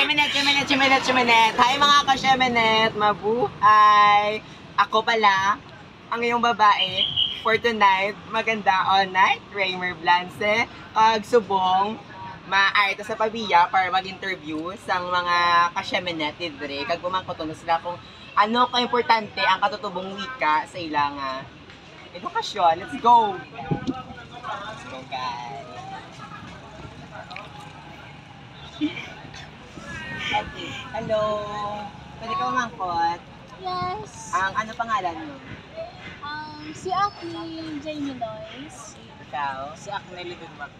Shemenet! Hi mga ka-Shemenet! Mabuhay! Ako pala, ang iyong babae for tonight. Maganda all night. Raymer Blance. Subong, maaarita sa pabiya para mag-interview sa mga ka-Shemenet didre. Kag pumangkoton sila kung ano ka-importante ang katutubong wika sa ilang edukasyon. Let's go! Let's go, guys! Okay. Hello. Pwede ka umangkot? Yes. Ang ano pangalan mo? Si Aki Jamie Lois. Ikaw? Si Akneli Dunwag.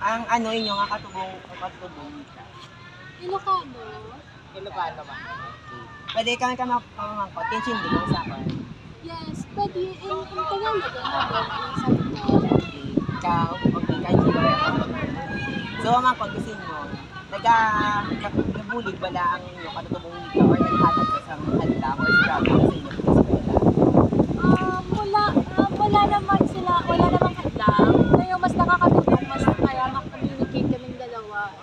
Ang ano inyong katubong ka? Ilocano. Ilocano ba? Okay. Pwede ka umangkot? Kenshin din ang sakan. Yes. Pwede. In Tagalog din natin. Ang sabi ko. Okay. Ikaw? Okay. Kenshin din. So, umangkot kasi nyo. Nabulig wala ang inyong katutubong wika or naghatag sa handa or sa sa inyong eskwela? Wala naman sila. Wala namang hadlang. Ngayon, mas nakakatulong. Mas kaya mag-communicate kaming dalawa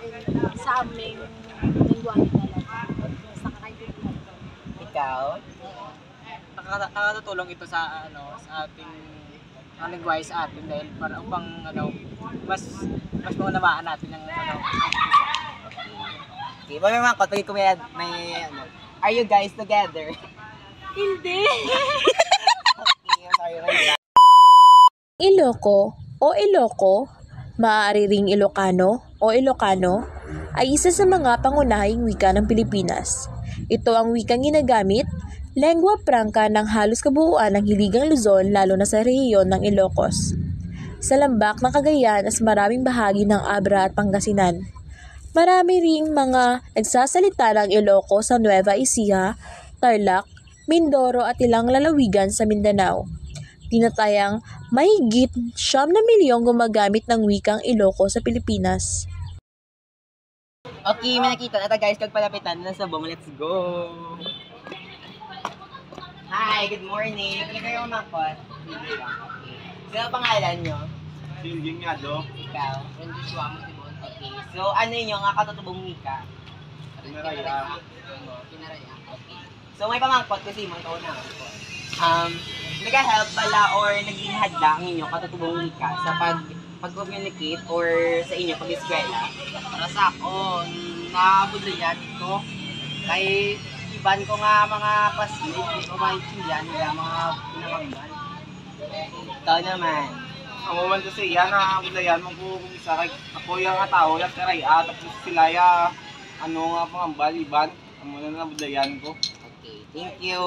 sa aming lingwahe talaga. Mas nakakaintulong. Ikaw? Nakakatutulong ito sa sa ating ang lingwahe sa atin dahil para upang mas maunawaan natin ang Okay, mamamangkot, pag may are you guys together? Hindi. Okay, sorry, right. Iloco o Iloco, maaari ring Ilocano o Ilocano, ay isa sa mga pangunahing wika ng Pilipinas. Ito ang wikang ginagamit, lengua franca ng halos kabuuan ng Hiligang Luzon lalo na sa rehiyon ng Ilocos. Sa lambak ng Cagayan at maraming bahagi ng Abra at Pangasinan. Marami ring mga nagsasalita ng Iloco sa Nueva Ecija, Tarlac, Mindoro at ilang lalawigan sa Mindanao. Tinatayang mahigit 9 na milyong gumagamit ng wikang Iloco sa Pilipinas. Okay, may nakita na guys, kagpalapitan na sa Bong. Let's go! Hi, good morning. Pwede kayo umangkot? Hindi lang. Okay. Sino ang pangalan nyo? Singing nga do. Ikaw? Randy Suamo, Timon. Okay. So, ano yun yung katutubong wika? Kinaraya. Kinaraya. Okay. So, may pamangkot kasi mo ito na. Nag-help pala or naging hadlang inyong katutubong wika sa pag-communicate or sa inyo pag-eskwela? para sa ako nabudlayan ko kay iban ko nga mga classmates hindi ko maintindihan nila mga pinamagman. Ikaw naman. Ang moment kasi yan na budlayan mo kung isa kay ako yung tao yung karaya tapos sila ya nga pangambal iban. Ang muna na budlayan ko. Okay, thank you.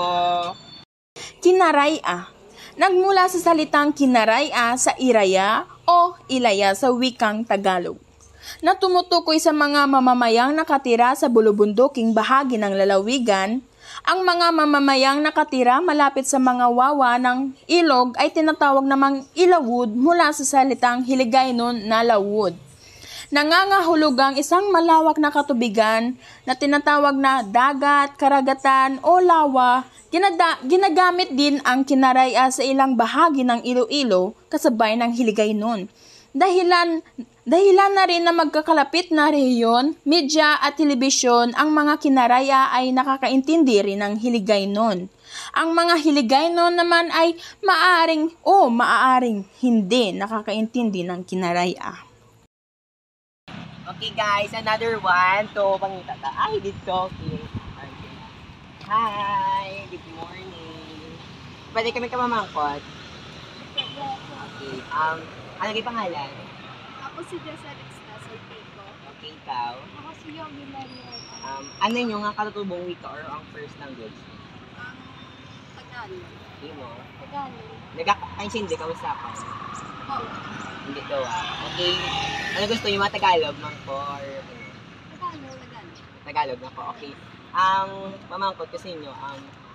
Kinaraya. Nagmula sa salitang kinaraya sa Iraya o Ilaya sa wikang Tagalog, na tumutukoy sa mga mamamayang nakatira sa bulubunduking bahagi ng lalawigan. Ang mga mamamayang nakatira malapit sa mga wawa ng ilog ay tinatawag namang ilawud mula sa salitang Hiligaynon na lawud. Nangangahulugang isang malawak na katubigan na tinatawag na dagat, karagatan o lawa. Ginagamit din ang kinaraya sa ilang bahagi ng Iloilo kasabay ng Hiligaynon. Dahilan na rin na magkakalapit na rehiyon, media at telebisyon, ang mga kinaraya ay nakakaintindi rin ng Hiligaynon. Ang mga Hiligaynon naman ay maaaring hindi nakakaintindi ng kinaraya. Okay guys, another one. To pangita ta. Ay, dito. Okay. Hi, good morning. Pwede kami kamamangkot? Okay. Ano kayo pangalan? Ako si Jesselix na sa Pico. Okay, ikaw. Ako si Yogi Maria. Ano yung nga katutubong wika or ang first language? Tagalog. Hindi mo. Tagalog. Hindi ka usapan. Oh, Hindi ko Okay. Ano gusto yung mga Tagalog, mangko or Tagalog. Tagalog na po. Okay. Mamangkot kasi nyo,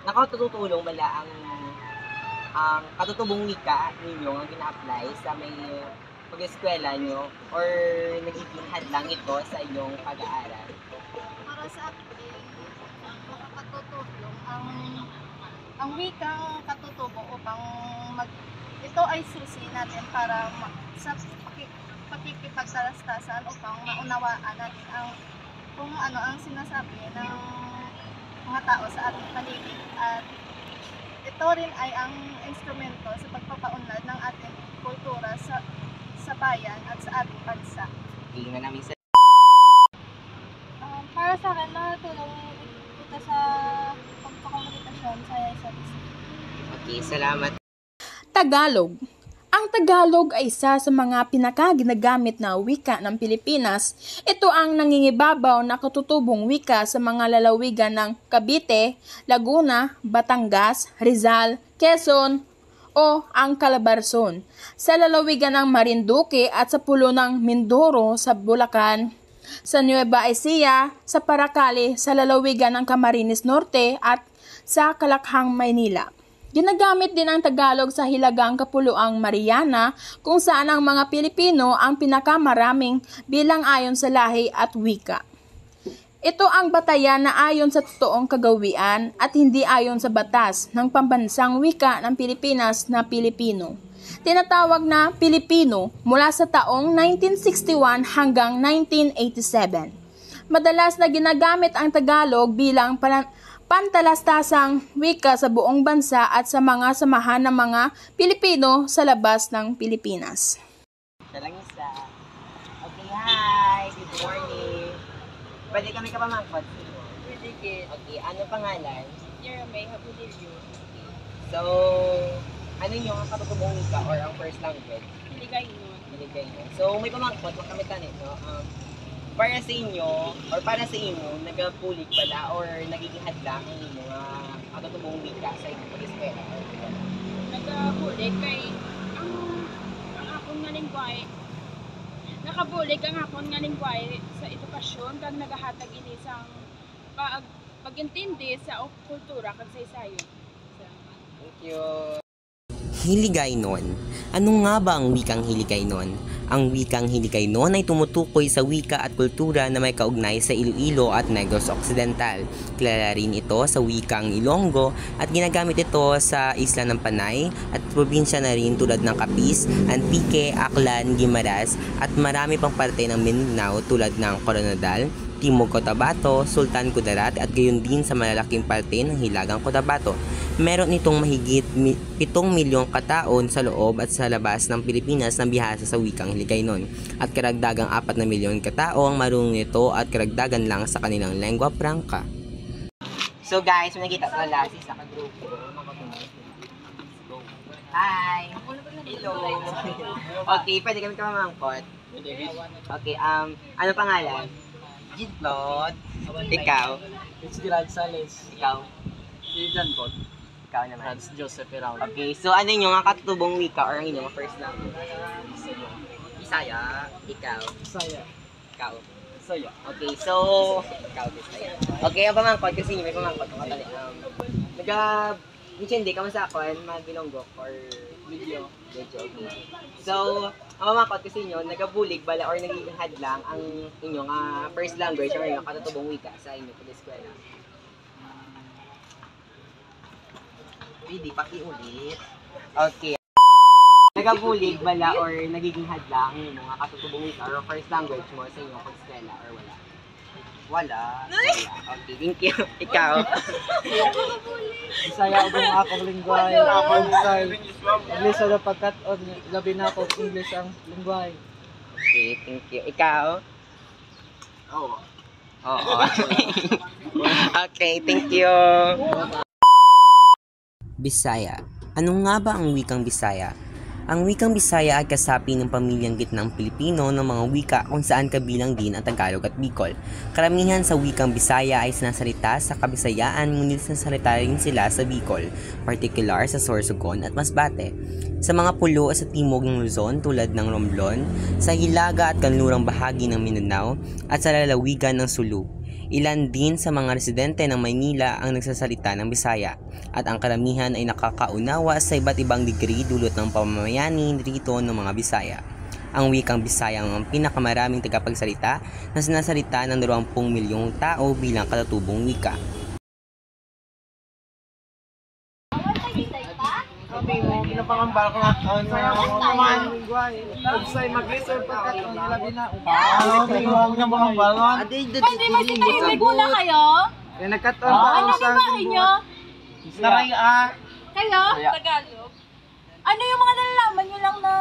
nakatutulong bala ang katutubong wika ninyo ang gina-apply sa may pag-eskwela nyo or nagiging hadlang ito sa inyong pag-aaral? Para sa akin, makakatutulong ang wikang katutubong upang ito ay susi natin para sa pakikipagtalastasan upang maunawaan natin ang kung ano ang sinasabi ng mga tao sa ating paligid at ito rin ay ang instrumento sa pagpapaunlad ng ating kultura sa bayan at sa ating bansa. Hindi na namin sa... Para sa akin, nakatulong ito sa pagpakomunikasyon sa isa't isa. Okay, salamat. Tagalog. Ang Tagalog ay isa sa mga pinakaginagamit na wika ng Pilipinas. Ito ang nangingibabaw na katutubong wika sa mga lalawigan ng Cavite, Laguna, Batangas, Rizal, Quezon o ang Calabarzon, sa lalawigan ng Marinduque at sa pulo ng Mindoro sa Bulacan, sa Nueva Ecija, sa Paracale, sa lalawigan ng Camarines Norte at sa Kalakhang, Maynila. Ginagamit din ang Tagalog sa Hilagang Kapuluang Mariana kung saan ang mga Pilipino ang pinakamaraming bilang ayon sa lahi at wika. Ito ang batayan na ayon sa totoong kagawian at hindi ayon sa batas ng pambansang wika ng Pilipinas na Pilipino. Tinatawag na Pilipino mula sa taong 1961 hanggang 1987. Madalas na ginagamit ang Tagalog bilang pantalastasang wika sa buong bansa at sa mga samahan ng mga Pilipino sa labas ng Pilipinas. Siya lang isa. Okay, hi! Good morning! Pwede kami kapamangkot? Pwede kid. Okay, ano pangalan? Jeremy, Habililio. So, ano yung ang katutubong wika or ang first language? Piligay nun. Binigay nyo. So, may pamangkot, makamitan no? Para sa inyo, or para sa inyo, nagapulig pala or nagiging hadlang ang inyong katutubong wika sa inyong pag-eskwela? Nagabulig kay ang akong nga lingwahe. Nakabulig ang akong nga lingwahe sa edukasyon kag nagahatag ini sang pag-intindi sa kultura kag saysayon. Thank you. Hiligaynon. Ano nga ba ang wikang Hiligaynon? Ang wikang Hiligaynon ay tumutukoy sa wika at kultura na may kaugnay sa Iloilo at Negros Occidental. Kilala rin ito sa wikang Ilonggo at ginagamit ito sa Isla ng Panay at probinsya na rin tulad ng Capiz, Antique, Aklan, Guimaras at marami pang parte ng Mindanao tulad ng Coronadal, Timog Cotabato, Sultan Kudarat at gayon din sa malalaking parte ng Hilagang Cotabato. Meron itong mahigit 7 milyong kataon sa loob at sa labas ng Pilipinas na bihasa sa wikang Hiligaynon at karagdagang 4 na milyon katao ang marunong nito at karagdagan lang sa kanilang lengua franca. So guys, may nakita pala si sa kagrupo. Hi! Hello! Okay, pwede kami kapamangkot? Okay, ano pangalan? Jean-Claude. Ikaw? It's Gerard Sales. Ikaw? Si John Paul. Ikaw naman. Franz JosephIraud. Okay, so ano yung katutubong wika or ang inyong first language? Bisaya. Ikaw? Saya. Ikaw? Saya. Okay, so... Ikaw, Bisaya. Okay, ang pamangkot kasi may pamangkot. Hindi ka masakon, mag-Ilonggo or video. Okay. So, ang pamangkot kasi nyo, nagabulig bala or nagiging hadlang ang inyong first language or inyong katutubong wika sa inyong pag-eskwela. Pwede, pakiulit. Okay. Nagabulig bala or nagiging hadlang ang inyong katutubong wika or first language mo sa inyong pag-eskwela or wala? Wala. Okay, thank you. Ikaw? Bisaya ug ang akong lingwahe. Akong style. English sa pagkat on labi na ako English ang lingwahe. Okay, thank you. Ikaw? Oo. Okay, thank you. Bisaya. Ano nga ba ang wikang Bisaya? Ang wikang Bisaya ay kasapi ng pamilyang gitnang Pilipino ng mga wika kung saan kabilang din ang Tagalog at Bicol. Karamihan sa wikang Bisaya ay sinasalita sa Kabisayaan ngunit sinasalita rin sila sa Bicol, partikular sa Sorsogon at Masbate. Sa mga pulo sa timog ng Luzon tulad ng Romblon, sa hilaga at kanlurang bahagi ng Mindanao at sa lalawigan ng Sulu. Ilan din sa mga residente ng Maynila ang nagsasalita ng Bisaya at ang karamihan ay nakakaunawa sa iba't ibang degree dulot ng pamamayani rito ng mga Bisaya. Ang wikang Bisaya ang pinakamaraming tagapagsalita na sinasalita ng 20 milyong tao bilang katutubong wika. Okay, pinapangambal ko nga. Naman. Ugsay mag-isip pagkat ang labi na. Huwag na pangambal ko. Pwede masitahimik muna kayo? Kaya nagkataon pa Ano ba bahay nyo? Saraya. Kayo? Tagalog. Ano yung mga nalalaman nyo lang na...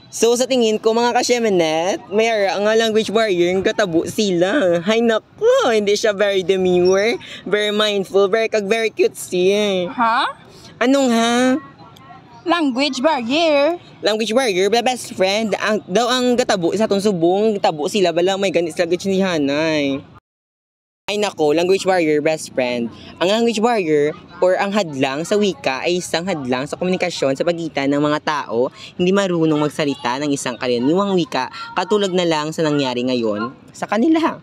So sa tingin ko mga ka-Shemenet, may ang language barrier, katabo sila. Hay nako, hindi siya very demure, very mindful, very cutesy. Ha? Anong ha? Language barrier? Language barrier, best friend, ang katabo sa atong subong, tabo sila, bala may ganit sila gachinihanay. Ay nako, language barrier, best friend. Ang language barrier or ang hadlang sa wika ay isang hadlang sa komunikasyon sa pagitan ng mga tao hindi marunong magsalita ng isang karaniwang wika katulad na lang sa nangyari ngayon sa kanila.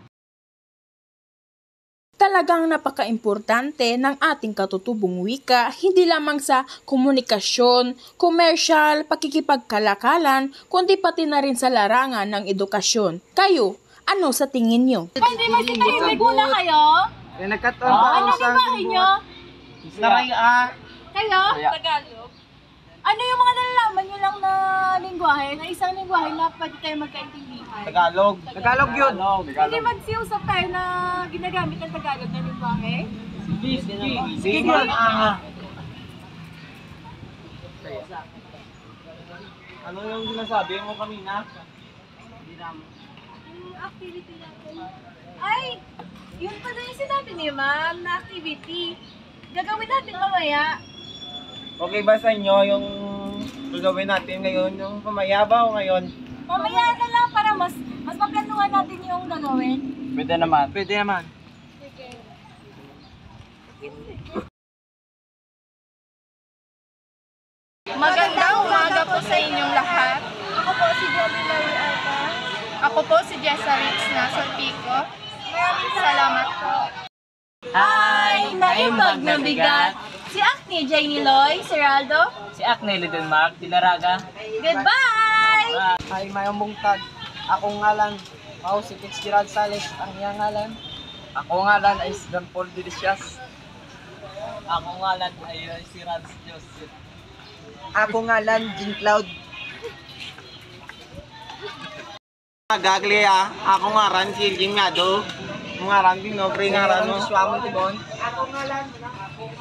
Talagang napaka-importante ng ating katutubong wika hindi lamang sa komunikasyon, komersyal, pakikipagkalakalan, kundi pati na rin sa larangan ng edukasyon. Kayo, ano sa tingin nyo? Pwede masitahimik muna kayo? Kaya nagkataon pa Ano ba bahay nyo? Saraya. Kayo? Tagalog. Ano yung mga nalalaman nyo lang na lingwahe, na isang lingwahe na pwede tayo magkaintindihan? Tagalog. Tagalog yun. Pwede magsiusap tayo na ginagamit ng Tagalog na lingwahe? Sige. Ano yung sinasabi mo kanina? Yung activity natin. Ay! Yun pala yung sinabi ni ma'am na activity. Gagawin natin mamaya. Okay ba sa inyo yung gagawin natin ngayon? Yung pamaya ba o ngayon? Mamaya na lang para mas maplanuhan natin yung gagawin. Pwede naman. Pwede naman. Sige. Magandang umaga po sa inyong lahat. Ako po si Bobby Mariata. Ako po si Jessa Rix Nasol Pico. Maraming salamat po. Hi! Naimbag na bigat. Si Acne Janie Loy, Seraldo. Si Acne Lidenmark, Dilaraga. Goodbye! Ay, mayong bungtag. Akong ngalan, Mau si Fitzgerald Sales. Ang iyang ngalan. Ako ngalan ay si Don Paul Delicias. Ako ngalan ay si Rans Joseph. Ako ngalan, Jean Cloud. Gagli ako nga ran si Jing nga do. Mga ran din no, pre nga ran no. Suwamo Tibon.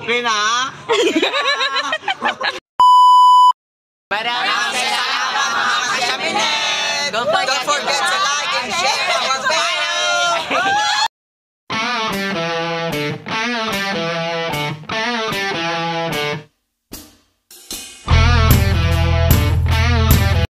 Pre na. Maraming salamat mga ka-Shemenet! Don't forget to like and share!